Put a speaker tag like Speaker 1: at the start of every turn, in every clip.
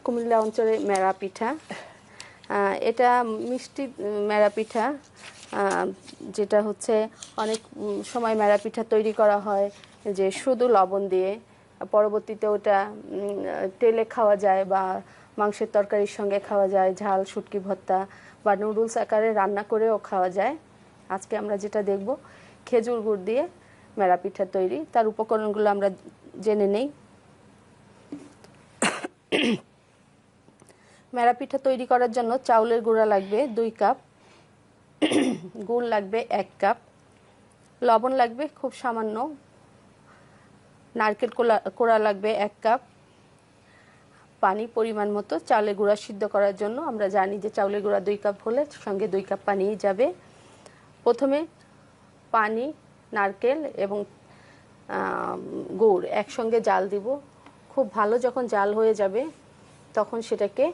Speaker 1: কুমিল্লা অঞ্চলে মেরা পিঠা। এটা মিষ্টি মেরা পিঠা, যেটা হচ্ছে অনেক সময় মেরা পিঠা তৈরি করা হয় যে শুধু লবণ দিয়ে, পরবর্তীতে ওটা তেলে খাওয়া যায় বা মাংসের তরকারির সঙ্গে খাওয়া যায়, ঝাল শুটকি ভর্তা বা নুডলস আকারে রান্না করেও খাওয়া যায়। আজকে আমরা যেটা দেখব খেজুর গুড় দিয়ে মেরা পিঠা তৈরি। তার উপকরণগুলো আমরা জেনে নেই। মেরা পিঠা তৈরি করার জন্য চাউলের গুঁড়া লাগবে 2 কাপ, গুড় লাগবে 1 কাপ, লবণ লাগবে খুব সামান্য, নারকেল কোড়া লাগবে 1 কাপ, পানি পরিমাণ মতো। চাউলের গুঁড়া সিদ্ধ করার জন্য আমরা জানি যে চাউলের গুঁড়া 2 কাপ হলে সঙ্গে 2 কাপ পানিই যাবে। প্রথমে পানি, নারকেল এবং গুড় একসঙ্গে জাল দিব। খুব ভালো যখন জাল হয়ে যাবে তখন সেটাকে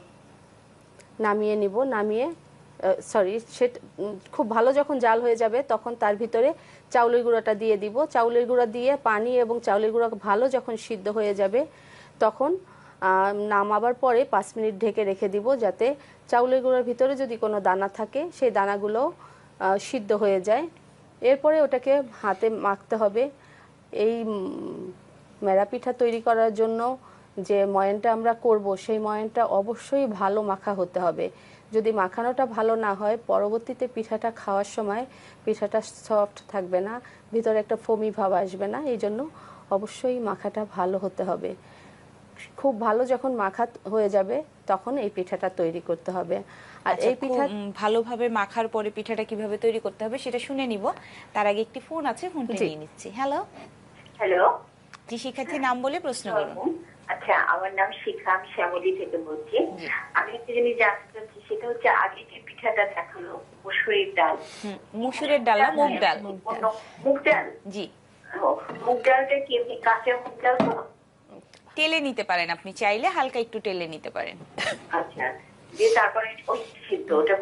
Speaker 1: নামিয়ে নিব। খুব ভালো যখন জাল হয়ে যাবে তখন তার ভিতরে চাউলের গুঁড়াটা দিয়ে দিব। চাউলের গুঁড়া দিয়ে পানি এবং চাউলের গুঁড়া ভালো যখন সিদ্ধ হয়ে যাবে তখন নামাবার পরে 5 মিনিট ঢেকে রেখে দিব, যাতে চাউলের গুঁড়ার ভিতরে যদি কোনো দানা থাকে সেই দানাগুলো সিদ্ধ হয়ে যায়। এরপরে ওটাকে হাতে মাখতে হবে। এই মেরা পিঠা তৈরি করার জন্য যে ময়ানটা আমরা করব সেই ময়ানটা অবশ্যই ভালো মাখা হতে হবে। যদি মাখানোটা ভালো না হয় পরবর্তীতে পিঠাটা খাওয়ার সময় পিঠাটা সফট থাকবে না, ভিতরে একটা ফোমি ভাব আসবে না। এই জন্য অবশ্যই মাখাটা ভালো হতে হবে। খুব ভালো যখন মাখা হয়ে যাবে তখন এই পিঠাটা তৈরি করতে হবে।
Speaker 2: আর এই পিঠা ভালোভাবে মাখার পরে পিঠাটা কিভাবে তৈরি করতে হবে সেটা শুনে নিব। তার আগে একটি ফোন আছে, ফোনটা নিয়ে নিচ্ছি। হ্যালো
Speaker 3: হ্যালো,
Speaker 2: জি শিক্ষার্থী নাম বলে প্রশ্ন করুন।
Speaker 3: আচ্ছা, আমার নাম শিখা, আমি শ্যামলী থেকে বলছি। আমি একটা জিনিস জানতে চাচ্ছি, সেটা হচ্ছে আগে যে পিঠাটা দেখালো মসুরের ডাল,
Speaker 2: মসুরের ডাল না মুগ ডাল?
Speaker 3: মুগ ডাল,
Speaker 2: জি।
Speaker 3: মুগ ডালটা কি এমনি কাঁচা মুগ ডাল তো?
Speaker 2: টেলে নিতে পারেন, আপনি চাইলে হালকা একটু টেলে নিতে পারেন।
Speaker 3: আচ্ছা, দিয়ে তারপরে ওই সিদ্ধ ওটা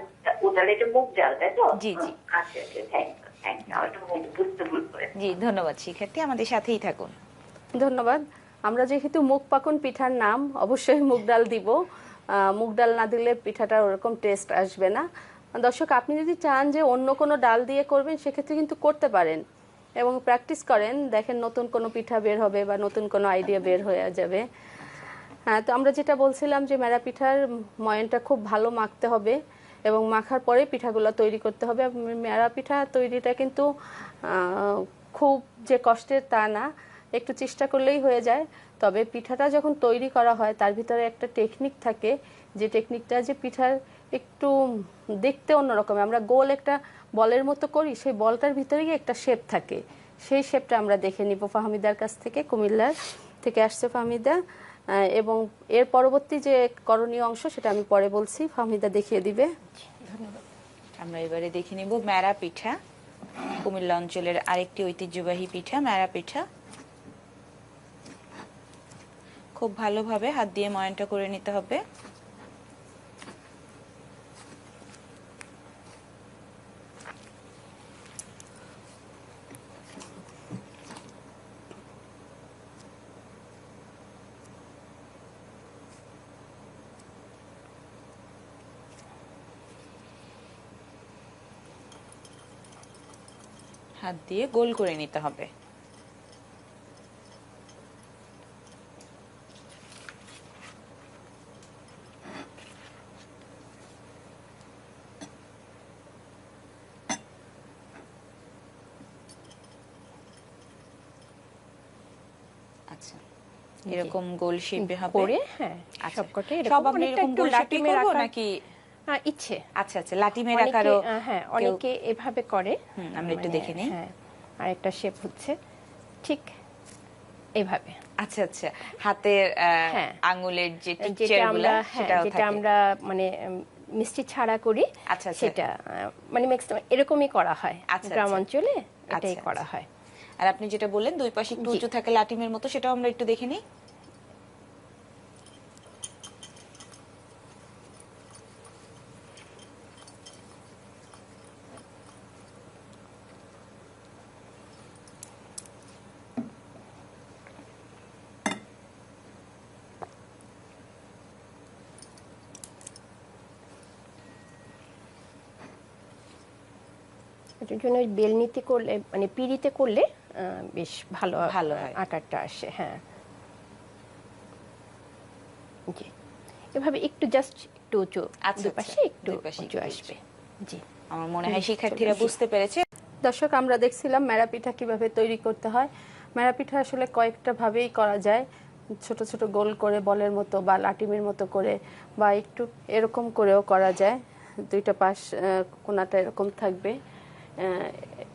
Speaker 3: ওটালে এটা মুগ ডাল, তাই তো?
Speaker 2: জি জি।
Speaker 3: আচ্ছা আচ্ছা, থ্যাংক ইউ, বুঝতে ভুল করে।
Speaker 2: জি ধন্যবাদ শিক্ষার্থী, আমাদের সাথেই থাকুন।
Speaker 1: ধন্যবাদ। আমরা যেহেতু মুগ পাকন পিঠার নাম, অবশ্যই মুগ ডাল দিব। মুগ ডাল না দিলে পিঠাটা ওরকম টেস্ট আসবে না। দর্শক, আপনি যদি চান যে অন্য কোনো ডাল দিয়ে করবেন সেক্ষেত্রে কিন্তু করতে পারেন এবং প্র্যাকটিস করেন, দেখেন নতুন কোনো পিঠা বের হবে বা নতুন কোনো আইডিয়া বের হয়ে যাবে। হ্যাঁ, তো আমরা যেটা বলছিলাম যে মেরা পিঠার ময়ানটা খুব ভালো মাখতে হবে এবং মাখার পরে পিঠাগুলো তৈরি করতে হবে। মেরা পিঠা তৈরিটা কিন্তু খুব যে কষ্টের তা না, একটু চেষ্টা করলেই হয়ে যায়। তবে পিঠাটা যখন তৈরি করা হয় তার ভিতরে একটা টেকনিক থাকে, যে টেকনিকটা যে পিঠার একটু দেখতে অন্যরকম। আমরা গোল একটা বলের মতো করি, সেই বলটার ভিতরেই একটা শেপ থাকে। সেই শেপটা আমরা দেখে নিব ফাহমিদার কাছ থেকে। কুমিল্লার থেকে আসছে ফাহমিদা, এবং এর পরবর্তী যে করণীয় অংশ সেটা আমি পরে বলছি, ফাহমিদা দেখিয়ে দিবে।
Speaker 2: ধন্যবাদ। আমরা এবারে দেখে নিব মেরা পিঠা, কুমিল্লা অঞ্চলের আরেকটি ঐতিহ্যবাহী পিঠা মেরা পিঠা। খুব ভালোভাবে হাত দিয়ে ময়ানটা করে নিতে হবে। হাত দিয়ে গোল করে নিতে হবে। আচ্ছা, এরকম গোল শেপে হবে
Speaker 4: করে। হ্যাঁ, সবকটা এরকম।
Speaker 2: সব আপনি এরকম গোল শেপে করব নাকি
Speaker 4: ইচ্ছে?
Speaker 2: আচ্ছা আচ্ছা, লাটিমের আকারও।
Speaker 4: হ্যাঁ, অনেকে এভাবে করে।
Speaker 2: আমরা একটু দেখে নিই।
Speaker 4: হ্যাঁ, আর একটা শেপ হচ্ছে ঠিক এভাবে।
Speaker 2: আচ্ছা আচ্ছা, হাতের আঙ্গুলের যে টিচারগুলো
Speaker 4: যেটা আমরা মানে মিষ্টি ছাড়া করি,
Speaker 2: আচ্ছা
Speaker 4: সেটা মানে ম্যাক্সিমাম এরকমই করা হয় গ্রাম অঞ্চলে, এটাই করা হয়।
Speaker 2: আর আপনি যেটা বললেন দুই পাশে একটু উঁচু থাকে লাটিমের মতো, সেটাও আমরা একটু দেখে নিই।
Speaker 4: এটার জন্য ওই বেলনিতে করলে মানে পিড়িতে করলে বেশ ভালো
Speaker 2: ভালো হয়।
Speaker 4: আকারটা আসে। হ্যাঁ, জি, এভাবে একটু জাস্ট একটু উঁচু,
Speaker 2: আচ্ছা,
Speaker 4: দুপাশে একটু
Speaker 2: দুই পাশে
Speaker 4: উঁচু
Speaker 2: একটু
Speaker 4: আসবে। জি,
Speaker 2: আমার মনে হয় শিক্ষার্থীরা বুঝতে পেরেছে।
Speaker 1: দর্শক, আমরা দেখছিলাম মেরা পিঠা কিভাবে তৈরি করতে হয়। মেরা পিঠা আসলে কয়েকটা ভাবেই করা যায়, ছোট ছোট গোল করে বলের মতো বা লাটিমের মতো করে, বা একটু এরকম করেও করা যায়, দুইটা পাশ কোনাটা এরকম থাকবে,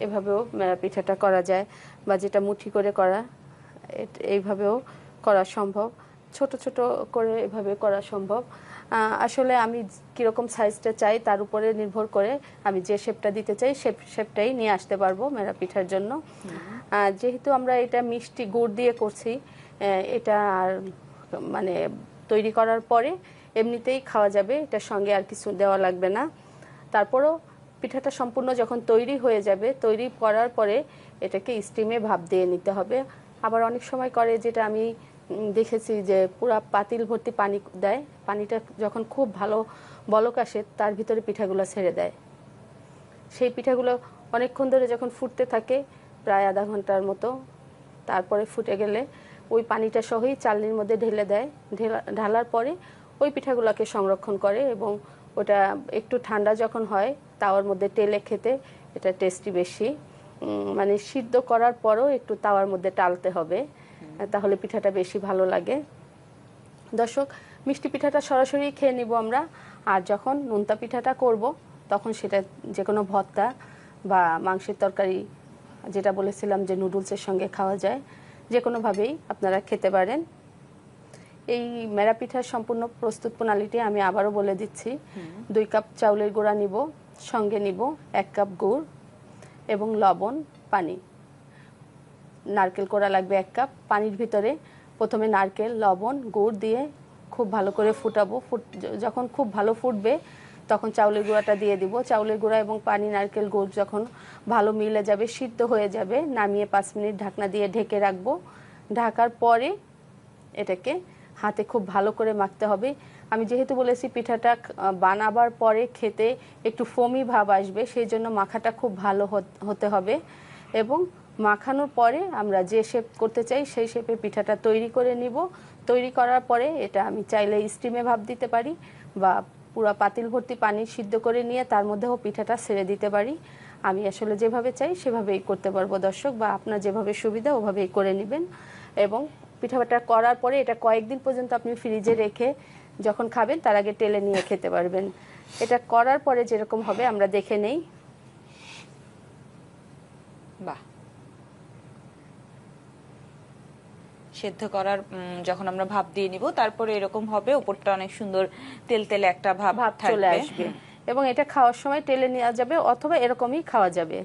Speaker 1: এভাবেও মেরা পিঠাটা করা যায়, বা যেটা মুঠি করে করা এইভাবেও করা সম্ভব, ছোট ছোট করে এভাবে করা সম্ভব। আসলে আমি কীরকম সাইজটা চাই তার উপরে নির্ভর করে আমি যে শেপটা দিতে চাই শেপটাই নিয়ে আসতে পারবো মেরা পিঠার জন্য। যেহেতু আমরা এটা মিষ্টি গুড় দিয়ে করছি, এটা আর মানে তৈরি করার পরে এমনিতেই খাওয়া যাবে, এটার সঙ্গে আর কিছু দেওয়া লাগবে না। তারপরও পিঠাটা সম্পূর্ণ যখন তৈরি হয়ে যাবে, তৈরি করার পরে এটাকে স্টিমে ভাপ দিয়ে নিতে হবে। আবার অনেক সময় করে, যেটা আমি দেখেছি, যে পুরা পাতিল ভর্তি পানি দেয়, পানিটা যখন খুব ভালো বলক আসে তার ভিতরে পিঠাগুলো ছেড়ে দেয়। সেই পিঠাগুলো অনেকক্ষণ ধরে যখন ফুটতে থাকে, প্রায় আধা ঘন্টার মতো, তারপরে ফুটে গেলে ওই পানিটা সহই চালনির মধ্যে ঢেলে দেয়। ঢালার পরে ওই পিঠাগুলোকে সংরক্ষণ করে, এবং ওটা একটু ঠান্ডা যখন হয় তাওয়ার মধ্যে টেলে খেতে এটা টেস্টি বেশি। মানে সিদ্ধ করার পরও একটু তাওয়ার মধ্যে টালতে হবে, তাহলে পিঠাটা বেশি ভালো লাগে। দর্শক, মিষ্টি পিঠাটা সরাসরি খেয়ে নিব আমরা, আর যখন নোনতা পিঠাটা করব তখন সেটা যে কোনো ভর্তা বা মাংসের তরকারি, যেটা বলেছিলাম যে নুডলসের সঙ্গে খাওয়া যায়, যে কোনোভাবেই আপনারা খেতে পারেন। এই মেরা পিঠার সম্পূর্ণ প্রস্তুত প্রণালীটি আমি আবারও বলে দিচ্ছি। 2 কাপ চাউলের গুঁড়া নিব, সঙ্গে নিব 1 কাপ গুড় এবং লবণ, পানি। নারকেল কোড়া লাগবে 1 কাপ। পানির ভিতরে প্রথমে নারকেল, লবণ, গুড় দিয়ে খুব ভালো করে ফুটাবো। যখন খুব ভালো ফুটবে তখন চাউলের গুঁড়াটা দিয়ে দিব। চাউলের গুঁড়া এবং পানি, নারকেল, গুড় যখন ভালো মিলে যাবে, সিদ্ধ হয়ে যাবে, নামিয়ে 5 মিনিট ঢাকনা দিয়ে ঢেকে রাখবো। ঢাকার পরে এটাকে হাতে খুব ভালো করে মাখতে হবে। আমি যেহেতু বলেছি পিঠাটা বানাবার পরে খেতে একটু ফোমি ভাব আসবে, সেই জন্য মাখাটা খুব ভালো হতে হবে। এবং মাখানোর পরে আমরা যে শেপ করতে চাই সেই শেপে পিঠাটা তৈরি করে নিব। তৈরি করার পরে এটা আমি চাইলে স্টিমে ভাপ দিতে পারি, বা পুরো পাতিল ভর্তি পানি সিদ্ধ করে নিয়ে তার মধ্যেও পিঠাটা ছেড়ে দিতে পারি। আমি আসলে যেভাবে চাই সেভাবেই করতে পারবো দর্শক, বা আপনার যেভাবে সুবিধা ওভাবেই করে নেবেন। এবং পিঠাটা করার পরে এটা কয়েকদিন পর্যন্ত আপনি ফ্রিজে রেখে যখন খাবেন তার আগে টেলে নিয়ে খেতে পারবেন। এটা করার পরে যেরকম হবে আমরা দেখে নেই।
Speaker 2: বাহ, সেদ্ধ করার যখন আমরা ভাপ দিয়ে নিব তারপরে এরকম হবে, উপরটা অনেক সুন্দর তেলতেলে একটা ভাব
Speaker 1: চলে আসবে, এবং এটা খাওয়ার সময় টেলে নেওয়া যাবে অথবা এরকমই খাওয়া যাবে।